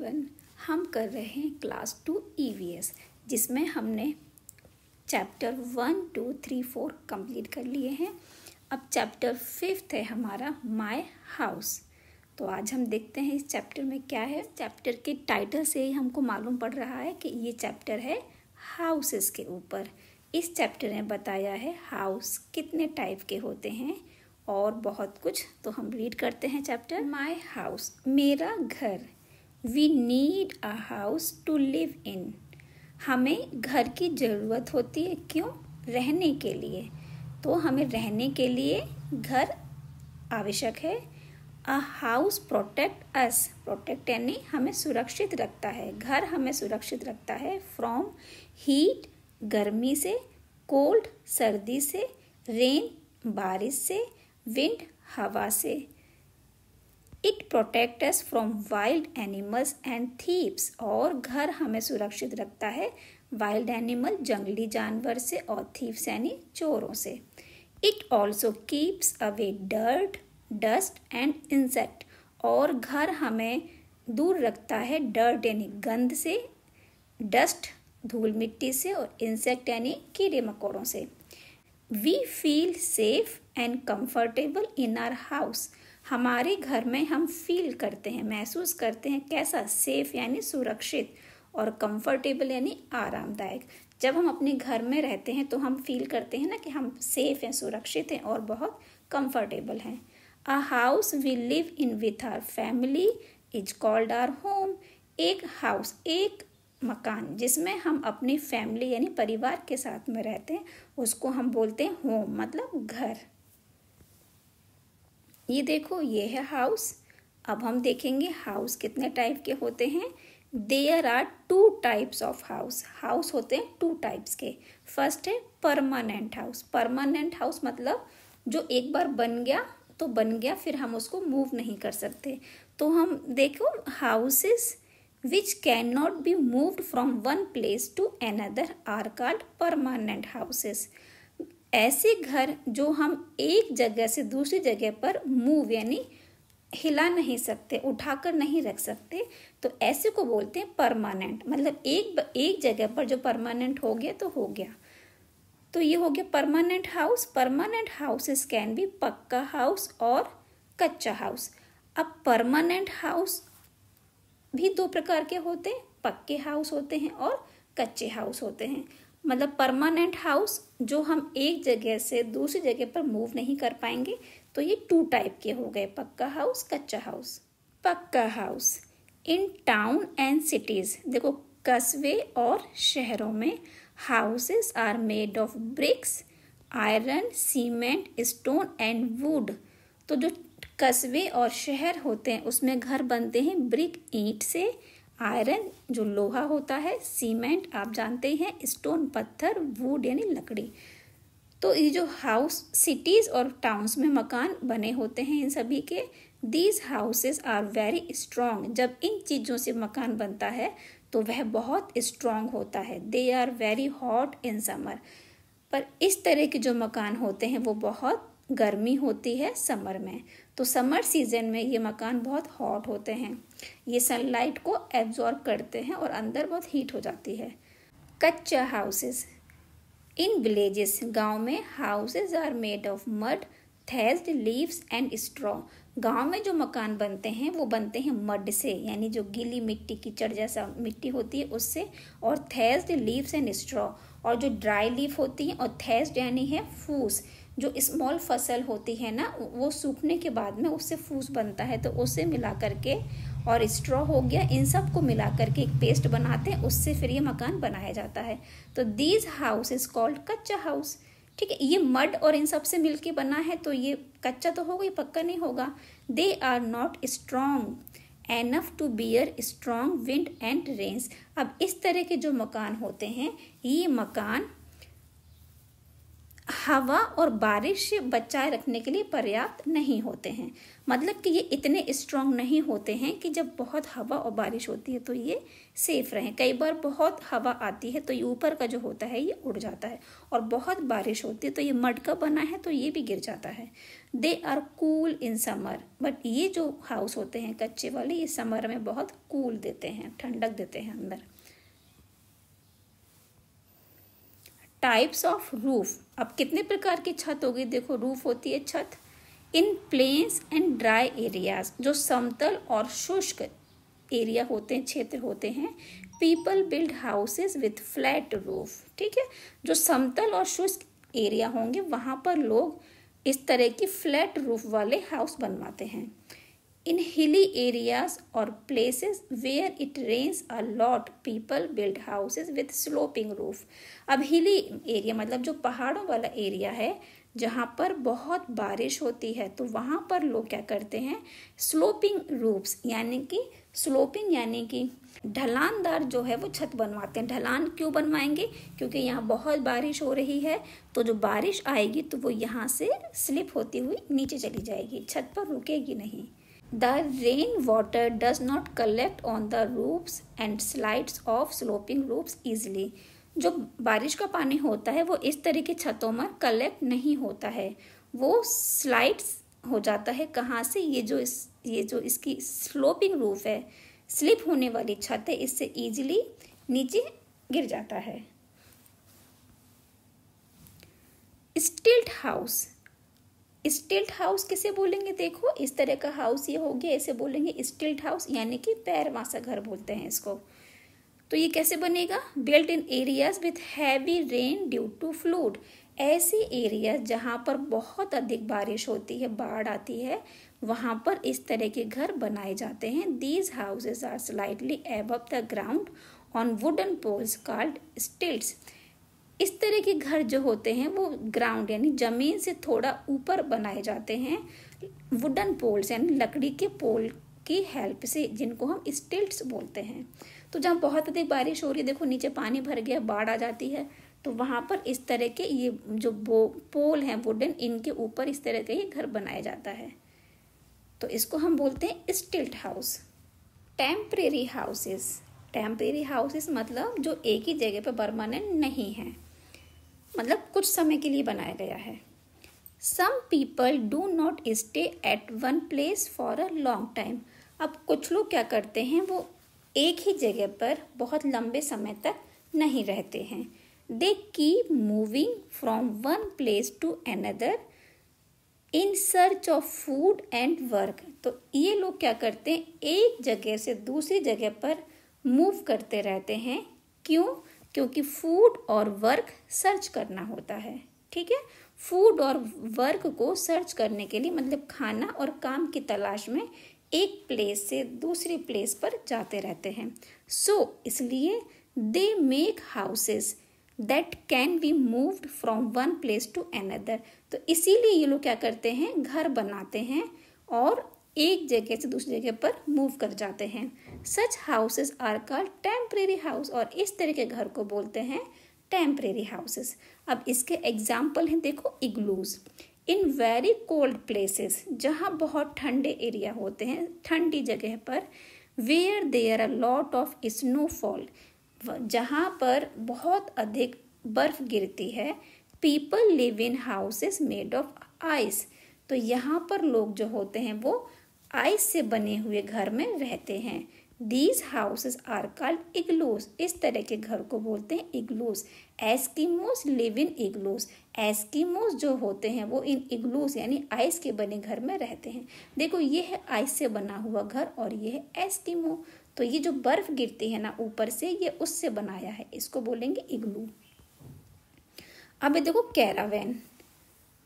Everyone, हम कर रहे हैं क्लास 2 EVS जिसमें हमने चैप्टर 1, 2, 3, 4 कंप्लीट कर लिए हैं। अब चैप्टर 5 है हमारा माय हाउस। तो आज हम देखते हैं इस चैप्टर में क्या है। चैप्टर के टाइटल से ही हमको मालूम पड़ रहा है कि ये चैप्टर है हाउसेस के ऊपर। इस चैप्टर में बताया है हाउस कितने टाइप के होते हैं और बहुत कुछ। तो हम रीड करते हैं चैप्टर। माय हाउस, मेरा घर। We need a house to live in. हमें घर की ज़रूरत होती है। क्यों? रहने के लिए। तो हमें रहने के लिए घर आवश्यक है। A house protect us. Protect यानी हमें सुरक्षित रखता है। घर हमें सुरक्षित रखता है फ्रॉम हीट, गर्मी से, कोल्ड, सर्दी से, रेन, बारिश से, विंड, हवा से। It protect us from wild animals and thieves. और घर हमें सुरक्षित रखता है वाइल्ड एनिमल, जंगली जानवर से, और थीव्स यानी चोरों से। It also keeps away dirt, dust and insect. और घर हमें दूर रखता है डर्ट यानी गंद से, डस्ट धूल मिट्टी से, और इंसेक्ट यानी कीड़े मकोड़ों से। We feel safe and comfortable in our house. हमारे घर में हम फील करते हैं, महसूस करते हैं कैसा? सेफ यानी सुरक्षित, और कंफर्टेबल यानी आरामदायक। जब हम अपने घर में रहते हैं तो हम फील करते हैं ना कि हम सेफ हैं, सुरक्षित हैं और बहुत कंफर्टेबल हैं। A house we live in with our family is called our home. एक हाउस, एक मकान जिसमें हम अपनी फैमिली यानी परिवार के साथ में रहते हैं उसको हम बोलते हैं होम, मतलब घर। ये देखो, ये है हाउस। अब हम देखेंगे हाउस कितने टाइप के होते हैं। There are 2 types of house. House होते हैं 2 टाइप्स के। फर्स्ट है परमानेंट हाउस। परमानेंट हाउस मतलब जो एक बार बन गया तो बन गया, फिर हम उसको मूव नहीं कर सकते। तो हम देखो, houses which cannot be moved from one place to another are called permanent houses। ऐसे घर जो हम एक जगह से दूसरी जगह पर मूव यानी हिला नहीं सकते, उठाकर नहीं रख सकते, तो ऐसे को बोलते हैं परमानेंट। मतलब एक जगह पर जो परमानेंट हो गया तो हो गया। तो ये हो गया permanent house. Permanent houses can be पक्का हाउस और कच्चा हाउस। अब परमानेंट हाउस भी 2 प्रकार के होते हैं, पक्के हाउस होते हैं और कच्चे हाउस होते हैं। मतलब परमानेंट हाउस जो हम एक जगह से दूसरी जगह पर मूव नहीं कर पाएंगे, तो ये 2 टाइप के हो गए, पक्का हाउस, कच्चा हाउस। पक्का house in town and cities. देखो, कस्बे और शहरों में houses are made of bricks, iron, cement, stone and wood. तो जो कस्बे और शहर होते हैं उसमें घर बनते हैं ब्रिक ईंट से, आयरन जो लोहा होता है, सीमेंट आप जानते हैं, स्टोन पत्थर, वुड यानी लकड़ी। तो ये जो हाउस सिटीज और टाउन्स में मकान बने होते हैं इन सभी के, these houses are very strong. जब इन चीज़ों से मकान बनता है तो वह बहुत स्ट्रॉन्ग होता है। They are very hot in summer. पर इस तरह के जो मकान होते हैं वो बहुत गर्मी होती है समर में। तो समर सीजन में ये मकान बहुत हॉट होते हैं, ये सनलाइट को एब्जॉर्ब करते हैं और अंदर बहुत हीट हो जाती है। कच्चा हाउसेस इन विलेजेस। गांव में houses are made of mud, thatched, leaves and straw. गांव में जो मकान बनते हैं वो बनते हैं मड से, यानी जो गीली मिट्टी, कीचड़ जैसा मिट्टी होती है उससे, और थैज्ड, लीव्स एंड स्ट्रॉ, और जो ड्राई लीफ होती है, और थैज्ड यानी है फूस। जो स्मॉल फसल होती है ना, वो सूखने के बाद में उससे फूस बनता है, तो उससे मिला करके, और स्ट्रॉ हो गया, इन सब को मिला करके एक पेस्ट बनाते हैं, उससे फिर ये मकान बनाया जाता है। तो these house is called kachcha house. ठीक है, ये मड और इन सब से मिलके बना है तो ये कच्चा तो होगा, ये पक्का नहीं होगा। They are not strong enough to bear strong wind and rains. अब इस तरह के जो मकान होते हैं, ये मकान हवा और बारिश से बचाए रखने के लिए पर्याप्त नहीं होते हैं। मतलब कि ये इतने स्ट्रांग नहीं होते हैं कि जब बहुत हवा और बारिश होती है तो ये सेफ रहें। कई बार बहुत हवा आती है तो ये ऊपर का जो होता है ये उड़ जाता है, और बहुत बारिश होती है तो ये मड का बना है तो ये भी गिर जाता है। They are cool in summer, but ये जो हाउस होते हैं कच्चे वाले, ये समर में बहुत कूल देते हैं, ठंडक देते हैं अंदर। टाइप्स ऑफ रूफ, अब कितने प्रकार की छत होगी? देखो, रूफ होती है छत इन प्लेन्स एंड ड्राई एरियाज, जो समतल और शुष्क एरिया होते हैं, क्षेत्र होते हैं। People build houses with flat roof, ठीक है, जो समतल और शुष्क एरिया होंगे वहाँ पर लोग इस तरह की फ्लैट रूफ वाले हाउस बनवाते हैं। In hilly areas or places where it rains a lot, people build houses with sloping roof. अब हिली एरिया मतलब जो पहाड़ों वाला एरिया है जहाँ पर बहुत बारिश होती है तो वहाँ पर लोग क्या करते हैं, स्लोपिंग रूफ्स यानी कि ढलानदार जो है वो छत बनवाते हैं। ढलान क्यों बनवाएंगे? क्योंकि यहाँ बहुत बारिश हो रही है तो जो बारिश आएगी तो वो यहाँ से स्लिप होती हुई नीचे चली जाएगी, छत पर रुकेगी नहीं। The rain water does not collect on the roofs and slides of sloping roofs easily. जो बारिश का पानी होता है वो इस तरह की छतों में कलेक्ट नहीं होता है, वो स्लाइड्स हो जाता है। कहाँ से? ये जो इसकी स्लोपिंग रूफ है, स्लिप होने वाली छत है, इससे इजीली नीचे गिर जाता है। स्टिल्ट हाउस, स्टिल्ट हाउस किसे बोलेंगे? देखो, इस तरह का हाउस ये हो गया, इसे बोलेंगे स्टिल्ट हाउस यानी कि पैरवासा घर बोलते हैं इसको। तो ये कैसे बनेगा? Built in areas with heavy rain due to flood, ऐसे एरिया जहाँ पर बहुत अधिक बारिश होती है, बाढ़ आती है, वहाँ पर इस तरह के घर बनाए जाते हैं। These houses are slightly above the ground on wooden poles called stilts. इस तरह के घर जो होते हैं वो ग्राउंड यानी जमीन से थोड़ा ऊपर बनाए जाते हैं, वुडन पोल्स यानी लकड़ी के पोल की हेल्प से, जिनको हम स्टिल्ट्स बोलते हैं। तो जहाँ बहुत अधिक बारिश हो रही है, देखो नीचे पानी भर गया, बाढ़ आ जाती है, तो वहाँ पर इस तरह के ये जो पोल हैं वुडन, इनके ऊपर इस तरह का ये घर बनाया जाता है, तो इसको हम बोलते हैं स्टिल्ट house. Temporary houses, temporary houses मतलब जो एक ही जगह पर परमानेंट नहीं है, मतलब कुछ समय के लिए बनाया गया है। Some people do not stay at one place for a long time. अब कुछ लोग क्या करते हैं, वो एक ही जगह पर बहुत लंबे समय तक नहीं रहते हैं। They keep moving from one place to another in search of food and work. तो ये लोग क्या करते हैं, एक जगह से दूसरी जगह पर मूव करते रहते हैं। क्यों? क्योंकि फूड और वर्क सर्च करना होता है, ठीक है। फूड और वर्क को सर्च करने के लिए मतलब खाना और काम की तलाश में एक प्लेस से दूसरी प्लेस पर जाते रहते हैं। इसलिए they make houses that can be moved from one place to another. तो इसीलिए ये लोग क्या करते हैं, घर बनाते हैं और एक जगह से दूसरी जगह पर मूव कर जाते हैं। Such houses are called temporary house, और इस तरह के घर को बोलते हैं टेम्परेरी हाउसेस। अब इसके एग्जाम्पल हैं, देखो, igloos in very cold places, जहाँ बहुत ठंडे एरिया होते हैं, ठंडी जगह पर, where there a lot of snowfall, जहाँ पर बहुत अधिक बर्फ गिरती है। People live in houses made of ice, तो यहाँ पर लोग जो होते हैं वो आइस से बने हुए घर में रहते हैं। These houses are called igloos, इस तरह के घर को बोलते हैं igloos. Eskimos live in igloos, Eskimos जो होते हैं वो इन इग्लूज यानी आइस के बने घर में रहते हैं। देखो, ये है आइस से बना हुआ घर और ये है एस्किमो, तो ये जो बर्फ गिरती है ना ऊपर से, ये उससे बनाया है, इसको बोलेंगे इग्लू। अब देखो, caravan,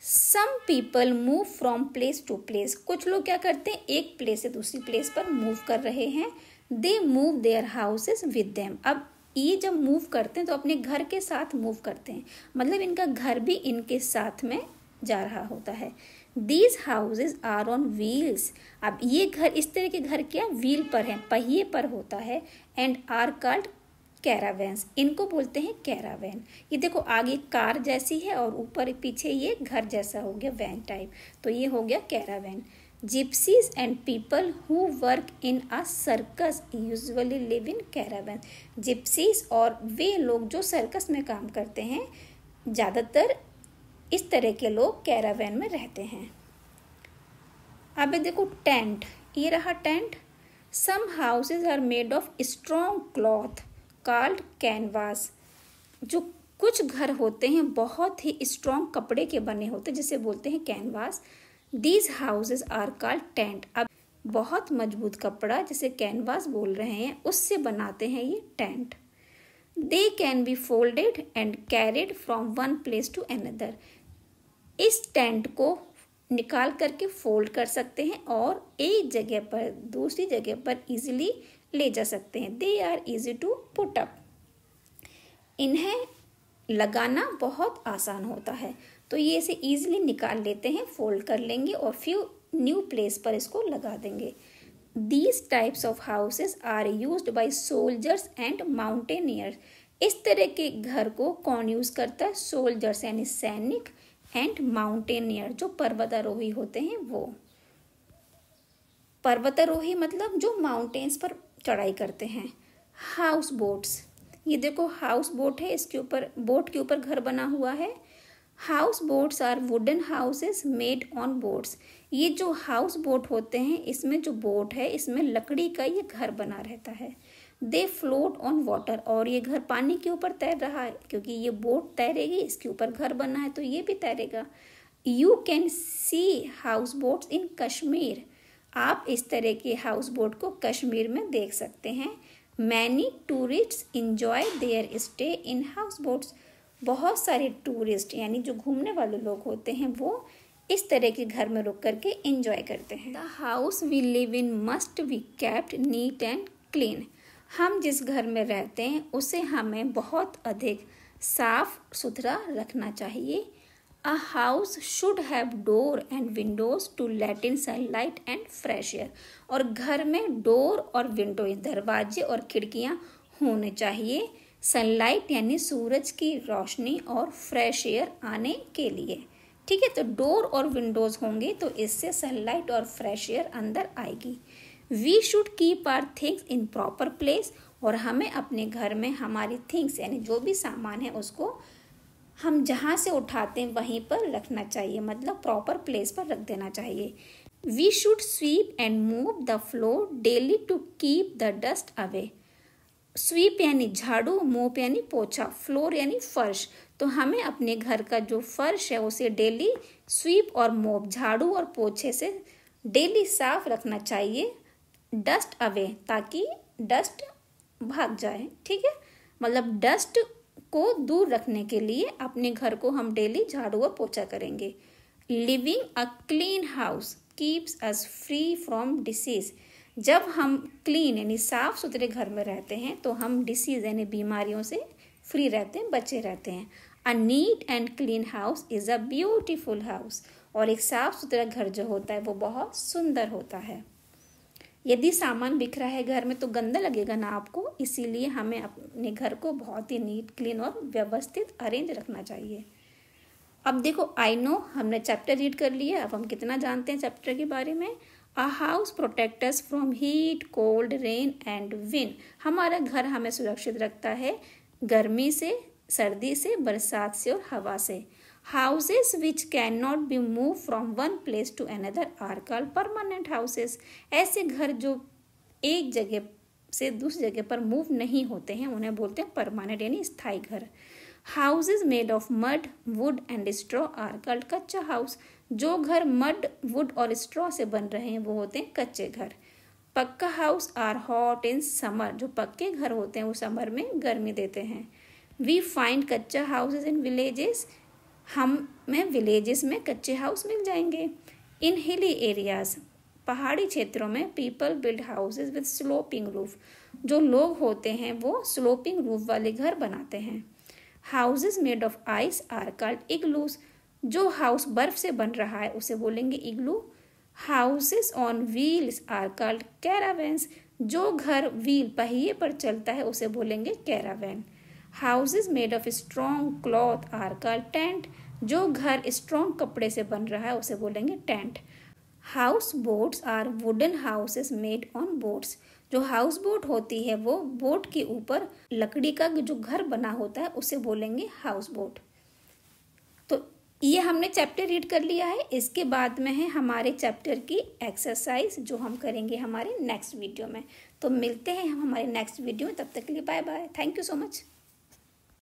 some people move from place to place, कुछ लोग क्या करते हैं, एक प्लेस से दूसरी प्लेस पर मूव कर रहे हैं। They move their houses with them, अब ये जब मूव करते हैं तो अपने घर के साथ मूव करते हैं, मतलब इनका घर भी इनके साथ में जा रहा होता है। These houses are on wheels, अब ये घर, इस तरह के घर क्या व्हील पर हैं, पहिए पर होता है। एंड आर कॉल्ड कैरावेन्स, इनको बोलते हैं कैरावैन। ये देखो आगे कार जैसी है और ऊपर पीछे ये घर जैसा हो गया, वैन टाइप, तो ये हो गया Caravan. Gypsies and people who work in a circus usually live in Caravan. Gypsies और वे लोग जो सर्कस में काम करते हैं, ज़्यादातर इस तरह के लोग कैरावैन में रहते हैं। अब देखो टेंट, ये रहा tent. Some houses are made of strong cloth called canvas. जो कुछ घर होते हैं बहुत ही स्ट्रॉन्ग कपड़े के बने होते हैं, जिसे बोलते हैं canvas. These houses are called tent. अब बहुत मजबूत कपड़ा जिसे कैनवास बोल रहे हैं उससे बनाते हैं ये tent. They can be folded and carried from one place to another. इस टेंट को निकाल करके फोल्ड कर सकते हैं और एक जगह पर दूसरी जगह पर इजीली ले जा सकते हैं। They are easy to put up. इन्हें लगाना बहुत आसान होता है, तो ये इसे इजीली निकाल लेते हैं, फोल्ड कर लेंगे और फिर न्यू प्लेस पर इसको लगा देंगे। These types of houses are used by soldiers and mountaineers. इस तरह के घर को कौन यूज करता है? सोल्जर्स यानी सैनिक, एंड माउंटेनियर जो पर्वतारोही होते हैं वो। पर्वतारोही मतलब जो माउंटेन्स पर चढ़ाई करते हैं। हाउस बोट्स, ये देखो हाउस बोट है, इसके ऊपर बोट के ऊपर घर बना हुआ है। House boats are wooden houses made on boats. ये जो हाउस बोट होते हैं इसमें जो बोट है इसमें लकड़ी का ये घर बना रहता है। दे फ्लोट ऑन वाटर, और ये घर पानी के ऊपर तैर रहा है क्योंकि ये बोट तैरेगी, इसके ऊपर घर बना है तो ये भी तैरेगा। You can see house boats in Kashmir. आप इस तरह के हाउस बोट को कश्मीर में देख सकते हैं। Many tourists enjoy their stay in house boats. बहुत सारे टूरिस्ट यानी जो घूमने वाले लोग होते हैं वो इस तरह के घर में रुक करके एंजॉय करते हैं। The house we live in must be kept neat and clean. हम जिस घर में रहते हैं उसे हमें बहुत अधिक साफ सुथरा रखना चाहिए। A house should have door and windows to let in sunlight and fresh air. और घर में डोर और विंडो, दरवाजे और खिड़कियां होने चाहिए सनलाइट यानी सूरज की रोशनी और फ्रेश एयर आने के लिए। ठीक है, तो डोर और विंडोज होंगे तो इससे सनलाइट और फ्रेश एयर अंदर आएगी। We should keep our things in proper place. और हमें अपने घर में हमारी थिंग्स यानी जो भी सामान है उसको हम जहाँ से उठाते हैं वहीं पर रखना चाहिए, मतलब प्रॉपर प्लेस पर रख देना चाहिए। We should sweep and move the floor daily to keep the dust away. Sweep यानी झाड़ू, मोप यानी पोछा, फ्लोर यानी फर्श। तो हमें अपने घर का जो फर्श है उसे डेली स्वीप और मोप, झाड़ू और पोछे से डेली साफ रखना चाहिए, डस्ट अवे, ताकि डस्ट भाग जाए। ठीक है, मतलब डस्ट को दूर रखने के लिए अपने घर को हम डेली झाड़ू और पोछा करेंगे। Living a clean house keeps us free from disease. जब हम क्लीन यानी साफ सुथरे घर में रहते हैं तो हम डिसीज यानी बीमारियों से फ्री रहते हैं, बचे रहते हैं। A neat and clean house is a beautiful house. और एक साफ सुथरा घर जो होता है वो बहुत सुंदर होता है। यदि सामान बिखरा है घर में तो गंदा लगेगा ना आपको, इसीलिए हमें अपने घर को बहुत ही नीट, क्लीन और व्यवस्थित अरेंज रखना चाहिए। अब देखो आई नो हमने चैप्टर रीड कर लिया, अब हम कितना जानते हैं चैप्टर के बारे में। A house protect us from heat, cold, rain and wind. हमारा घर हमें सुरक्षित रखता है गर्मी से, सर्दी से, बरसात से और हवा से। Houses which can not be move from one place to another are called permanent houses. ऐसे घर जो एक जगह से दूसरी जगह पर मूव नहीं होते हैं उन्हें बोलते हैं परमानेंट यानी स्थायी घर। Houses made of mud, wood and straw are called kachcha house. जो घर मड, वुड और स्ट्रॉ से बन रहे हैं वो होते हैं कच्चे घर। Pucca house are hot in summer. जो पक्के घर होते हैं वो समर में गर्मी देते हैं। वी फाइंड कच्चा हाउसेज इन विलेजेस। हमें विलेजेस में कच्चे हाउस मिल जाएंगे। इन हिली एरियाज, पहाड़ी क्षेत्रों में people build houses with sloping roof. जो लोग होते हैं वो स्लोपिंग रूफ वाले घर बनाते हैं। Houses made of ice are called igloos. जो हाउस बर्फ से बन रहा है उसे बोलेंगे igloo. Houses on wheels are called caravans. जो घर व्हील पहिए पर चलता है उसे बोलेंगे caravan. Houses made of strong cloth are called tent. जो घर स्ट्रॉन्ग कपड़े से बन रहा है उसे बोलेंगे tent. House boats are wooden houses made on boats. जो हाउस बोट होती है वो बोट के ऊपर लकड़ी का जो घर बना होता है उसे बोलेंगे हाउस बोट। तो ये हमने चैप्टर रीड कर लिया है। इसके बाद में है हमारे चैप्टर की एक्सरसाइज जो हम करेंगे हमारे नेक्स्ट वीडियो में। तो मिलते हैं हम हमारे नेक्स्ट वीडियो में, तब तक के लिए bye bye. Thank you so much.